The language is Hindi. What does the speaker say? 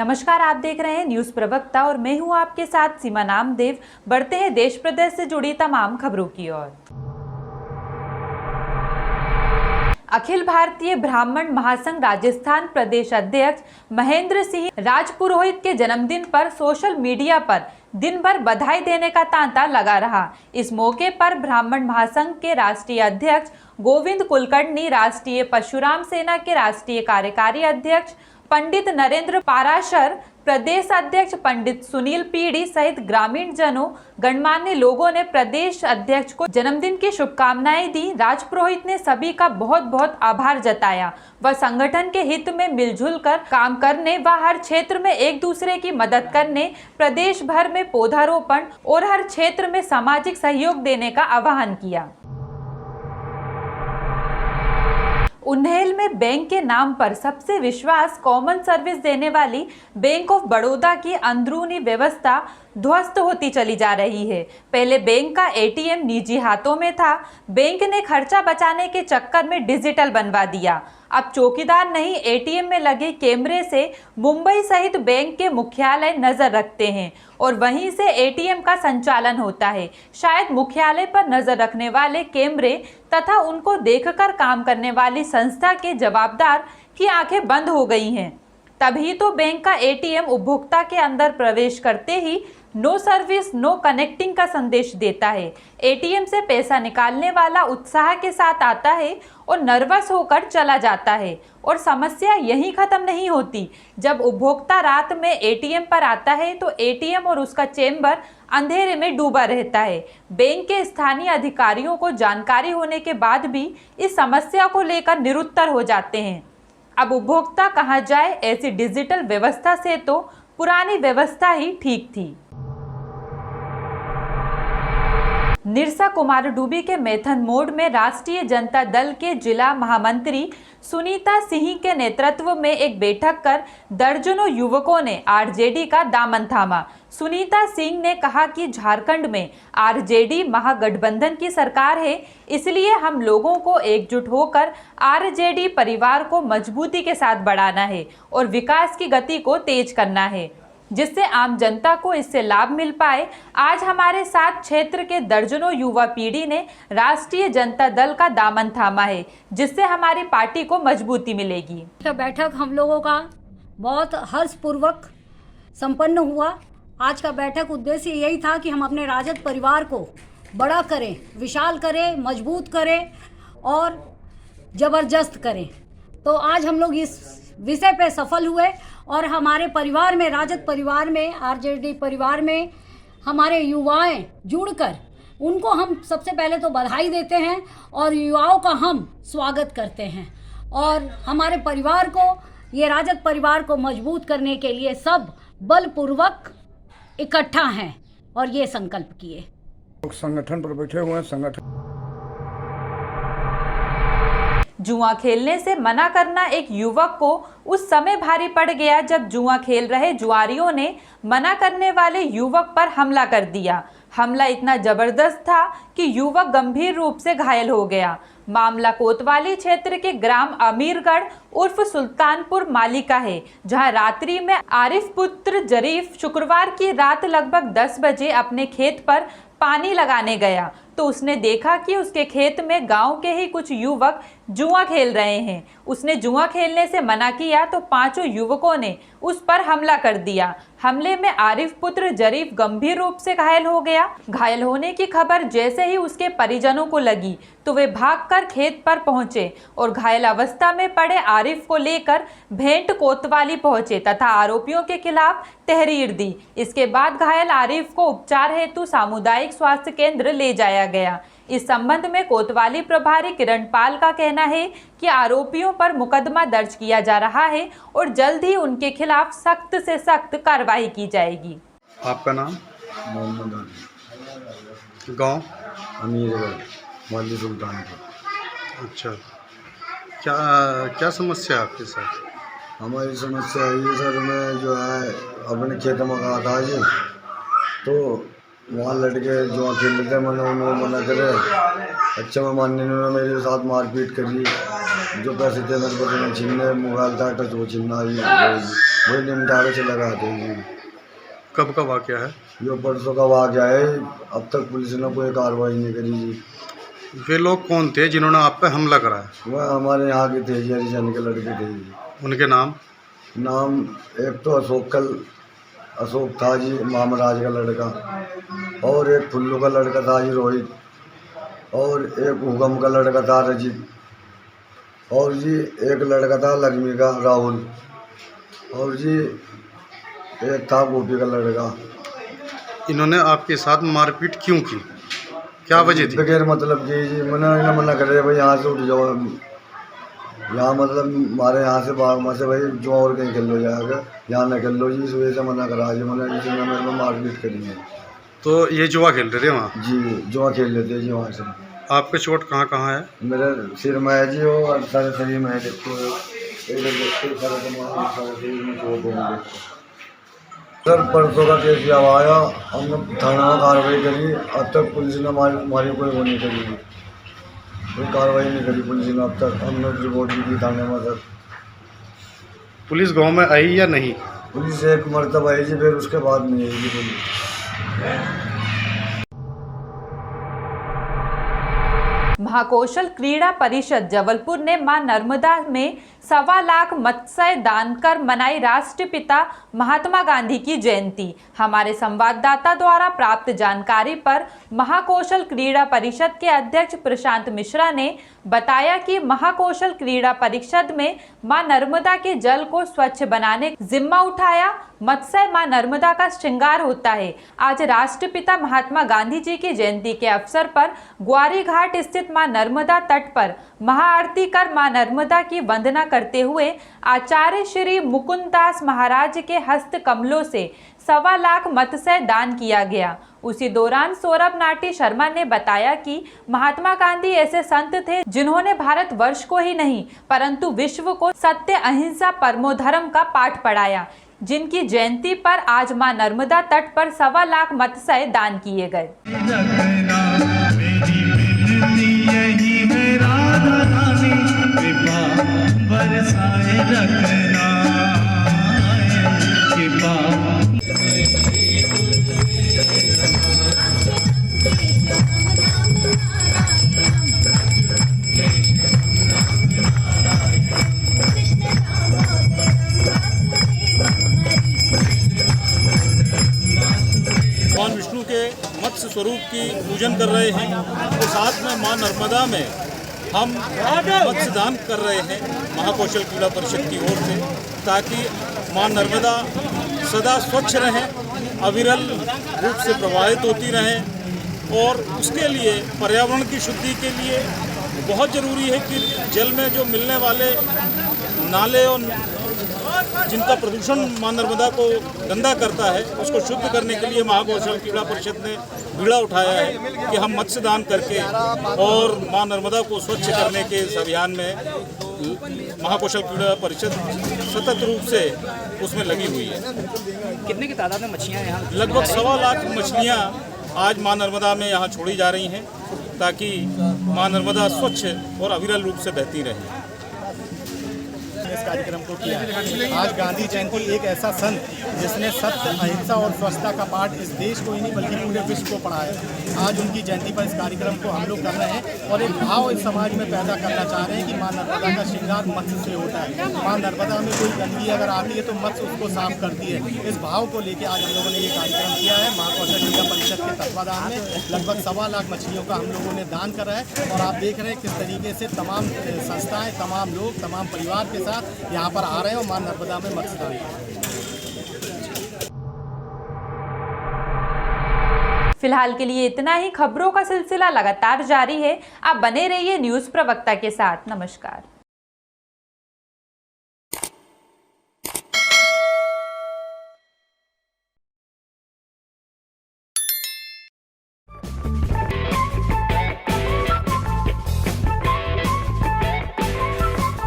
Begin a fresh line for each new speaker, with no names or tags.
नमस्कार, आप देख रहे हैं न्यूज प्रवक्ता और मैं हूं आपके साथ सीमा नामदेव। बढ़ते हैं देश प्रदेश से जुड़ी तमाम खबरों की ओर। अखिल भारतीय ब्राह्मण महासंघ राजस्थान प्रदेश अध्यक्ष महेंद्र सिंह राजपुरोहित के जन्मदिन पर सोशल मीडिया पर दिन भर बधाई देने का तांता लगा रहा। इस मौके पर ब्राह्मण महासंघ के राष्ट्रीय अध्यक्ष गोविंद कुलकर्णी, राष्ट्रीय परशुराम सेना के राष्ट्रीय कार्यकारी अध्यक्ष पंडित नरेंद्र पाराशर, प्रदेश अध्यक्ष पंडित सुनील पीड़ी सहित ग्रामीण जनों, गणमान्य लोगों ने प्रदेश अध्यक्ष को जन्मदिन की शुभकामनाएं दी। राजपुरोहित ने सभी का बहुत बहुत आभार जताया। वह संगठन के हित में मिलजुल कर काम करने व हर क्षेत्र में एक दूसरे की मदद करने, प्रदेश भर में पौधारोपण और हर क्षेत्र में सामाजिक सहयोग देने का आह्वान किया। उन्हेल में बैंक के नाम पर सबसे विश्वास कॉमन सर्विस देने वाली बैंक ऑफ बड़ौदा की अंदरूनी व्यवस्था ध्वस्त होती चली जा रही है। पहले बैंक का एटीएम निजी हाथों में था। बैंक ने खर्चा बचाने के चक्कर में डिजिटल बनवा दिया। अब चौकीदार नहीं, एटीएम में लगे कैमरे से मुंबई सहित बैंक के मुख्यालय नजर रखते हैं और वहीं से एटीएम का संचालन होता है। शायद मुख्यालय पर नजर रखने वाले कैमरे तथा उनको देखकर काम करने वाली संस्था के जवाबदार की आंखें बंद हो गई हैं। तभी तो बैंक का एटीएम उपभोक्ता के अंदर प्रवेश करते ही नो सर्विस नो कनेक्टिंग का संदेश देता है। एटीएम से पैसा निकालने वाला उत्साह के साथ आता है और नर्वस होकर चला जाता है और समस्या यहीं खत्म नहीं होती। जब उपभोक्ता रात में एटीएम पर आता है तो एटीएम और उसका चेंबर अंधेरे में डूबा रहता है। बैंक के स्थानीय अधिकारियों को जानकारी होने के बाद भी इस समस्या को लेकर निरुत्तर हो जाते हैं। अब उपभोक्ता कहाँ जाए? ऐसी डिजिटल व्यवस्था से तो पुरानी व्यवस्था ही ठीक थी। निरसा कुमार डूबी के मैथन मोड़ में राष्ट्रीय जनता दल के जिला महामंत्री सुनीता सिंह के नेतृत्व में एक बैठक कर दर्जनों युवकों ने आरजेडी का दामन थामा। सुनीता सिंह ने कहा कि झारखंड में आरजेडी महागठबंधन की सरकार है, इसलिए हम लोगों को एकजुट होकर आरजेडी परिवार को मजबूती के साथ बढ़ाना है और विकास की गति को तेज करना है, जिससे आम जनता को इससे लाभ मिल पाए। आज हमारे साथ क्षेत्र के दर्जनों युवा पीढ़ी ने राष्ट्रीय जनता दल का दामन थामा है, जिससे हमारी पार्टी को मजबूती मिलेगी।
बैठक हम लोगों का बहुत हर्षपूर्वक संपन्न हुआ। आज का बैठक उद्देश्य यही था कि हम अपने राजद परिवार को बड़ा करें, विशाल करें, मजबूत करें और ज़बरदस्त करें। तो आज हम लोग इस विषय पे सफल हुए और हमारे परिवार में, राजद परिवार में, आरजेडी परिवार में हमारे युवाएं जुड़कर उनको हम सबसे पहले तो बधाई देते हैं और युवाओं का हम स्वागत करते हैं। और हमारे परिवार को, ये राजद परिवार को मजबूत करने के लिए सब बलपूर्वक इकट्ठा हैं और ये संकल्प किए।
संगठन पर बैठे हुए हैं। संगठन
जुआ खेलने से मना करना एक युवक को उस समय भारी पड़ गया जब जुआ खेल रहे जुआरियों ने मना करने वाले युवक पर हमला कर दिया। हमला इतना जबरदस्त था कि युवक गंभीर रूप से घायल हो गया। मामला कोतवाली क्षेत्र के ग्राम अमीरगढ़ उर्फ सुल्तानपुर माली का है, जहां रात्रि में आरिफ पुत्र जरीफ शुक्रवार की रात लगभग 10 बजे अपने खेत पर पानी लगाने गया तो उसने देखा कि उसके खेत में गांव के ही कुछ युवक जुआ खेल रहे हैं। उसने जुआ खेलने से मना किया तो पांचों युवकों ने उस पर हमला कर दिया। हमले में आरिफ पुत्र जरीफ गंभीर रूप से घायल हो गया। घायल होने की खबर जैसे ही उसके परिजनों को लगी तो वे भागकर खेत पर पहुंचे और घायल अवस्था में पड़े आरिफ को लेकर भेंट कोतवाली पहुंचे तथा आरोपियों के खिलाफ तहरीर दी। इसके बाद घायल आरिफ को उपचार हेतु सामुदायिक स्वास्थ्य केंद्र ले जाया गया। इस संबंध में कोतवाली प्रभारी किरण पाल का कहना है कि आरोपियों पर मुकदमा दर्ज किया जा रहा है और जल्द ही उनके खिलाफ सख्त से सख्त कार्रवाई की जाएगी।
आपका नाम?
मोहम्मद अली,
गांव?
अमीरगढ़, माली सुल्तानपुर।
अच्छा, क्या क्या समस्या है आपके साथ?
हमारी समस्या ये सर, मैं जो है अपने खेत में गया था जी, तो वहाँ लड़के जो खेल लेते मैंने उन्होंने मना करे। अच्छा मैं मानने ने मेरे साथ मारपीट करी। जो पैसे थे मेरे को छीनने, मोबाइल था टच वो छीनना ही। वही निमटारे से लगाते हैं जी।
कब का वाकया है?
ये परसों का वाक़या है, अब तक पुलिस ने कोई कार्रवाई नहीं करी जी।
वे लोग कौन थे जिन्होंने आप पे हमला कराया?
वह हमारे यहाँ के थे जी, हरिजन के लड़के थे जी।
उनके नाम?
नाम एक तो अशोक था जी, मामराज का लड़का, और एक फुल्लू का लड़का था जी रोहित, और एक उगम का लड़का था रजित, और जी एक लड़का था लक्ष्मी का राहुल, और जी एक था गोपी का लड़का।
इन्होंने आपके साथ मारपीट क्यों की? क्या वजह थी?
बगैर मतलब की जी, मना करे भाई यहाँ से उठ जाओ, यहाँ मतलब हमारे यहाँ से बाग से भाई जो और कहीं खेल लो जाएगा, यहाँ न खेल लो जी, इस वजह से मना करा जी। मैंने इसने मेरे में मारपीट करी है।
तो ये जुआ खेल रहे थे वहाँ?
जी जुआ खेल लेते जी वहाँ से।
आपके चोट कहाँ कहाँ है?
मेरे सिर में है जी, और सारे शरीर में है, देखो सारे शरीर में चोट है। सर परसों का केस जब आया, हमने थाना में कार्रवाई करी, अब तक पुलिस ने हमारी कोई वो नहीं करी, कोई कार्रवाई नहीं करी पुलिस ने अब तक। हमने रिपोर्ट भी दी थाने में सर।
पुलिस गांव में आई या नहीं?
पुलिस एक मरतबा आई जी, फिर उसके बाद नहीं आई जी पुलिस।
महाकौशल क्रीड़ा परिषद जबलपुर ने मां नर्मदा में 1.25 लाख मत्स्य दान कर मनाई राष्ट्रपिता महात्मा गांधी की जयंती। हमारे संवाददाता द्वारा प्राप्त जानकारी पर महाकौशल क्रीड़ा परिषद के अध्यक्ष प्रशांत मिश्रा ने बताया कि महाकौशल क्रीड़ा परिषद में मां नर्मदा के जल को स्वच्छ बनाने का जिम्मा उठाया। मत्स्य मां नर्मदा का श्रृंगार होता है। आज राष्ट्रपिता महात्मा गांधी जी की जयंती के अवसर पर ग्वारी घाट स्थित मां नर्मदा तट पर महाआरती कर मां नर्मदा की वंदना करते हुए आचार्य श्री मुकुंद दास महाराज के हस्त कमलों से 1.25 लाख मत्स्य दान किया गया। उसी दौरान सौरभ नाटी शर्मा ने बताया कि महात्मा गांधी ऐसे संत थे जिन्होंने भारत वर्ष को ही नहीं परंतु विश्व को सत्य, अहिंसा, परमो धर्म का पाठ पढ़ाया, जिनकी जयंती पर आज मां नर्मदा तट पर 1.25 लाख मत्स्य दान किए गए।
भगवान विष्णु के मत्स्य स्वरूप की पूजन कर रहे हैं और साथ में मां नर्मदा में हम मत्स्य दान कर रहे हैं महाकौशल क्रीड़ा परिषद की ओर से, ताकि मां नर्मदा सदा स्वच्छ रहें, अविरल रूप से प्रवाहित होती रहें। और उसके लिए पर्यावरण की शुद्धि के लिए बहुत ज़रूरी है कि जल में जो मिलने वाले नाले और जिनका प्रदूषण मां नर्मदा को गंदा करता है, उसको शुद्ध करने के लिए महाकौशल क्रीड़ा परिषद ने बीड़ा उठाया है कि हम मत्स्य दान करके और मां नर्मदा को स्वच्छ करने के इस अभियान में महाकौशल क्रीड़ा परिषद सतत रूप से उसमें लगी हुई है।
कितने की तादाद में मछलियाँ यहाँ?
लगभग 1.25 लाख मछलियाँ आज मां नर्मदा में यहाँ छोड़ी जा रही हैं, ताकि मां नर्मदा स्वच्छ और अविरल रूप से बहती रहे।
इस कार्यक्रम को किया है। आज गांधी जयंती एक ऐसा संत जिसने सत्य, अहिंसा और स्वच्छता का पाठ इस देश को ही नहीं बल्कि पूरे विश्व को पढ़ाया। आज उनकी जयंती पर इस कार्यक्रम को हम लोग कर रहे हैं और एक भाव इस समाज में पैदा करना चाह रहे हैं कि मां नर्मदा का श्रृंगार मत्स्य से होता है। मां नर्मदा में कोई गंदगी अगर आती है तो मत्स्य उसको साफ करती है। इस भाव को लेकर आज हम लोगों ने ये कार्यक्रम किया है। महाकौशल क्रीड़ा परिषद के तत्वाधान में लगभग 1.25 लाख मछलियों का हम लोगों ने दान करा है और आप देख रहे हैं किस तरीके से तमाम संस्थाएं, तमाम लोग, तमाम परिवार के साथ यहाँ पर आ रहे हैं और मां नर्मदा में मत्स्य दान कर रहे हैं।
फिलहाल के लिए इतना ही। खबरों का सिलसिला लगातार जारी है। आप बने रहिए न्यूज़ प्रवक्ता के साथ। नमस्कार।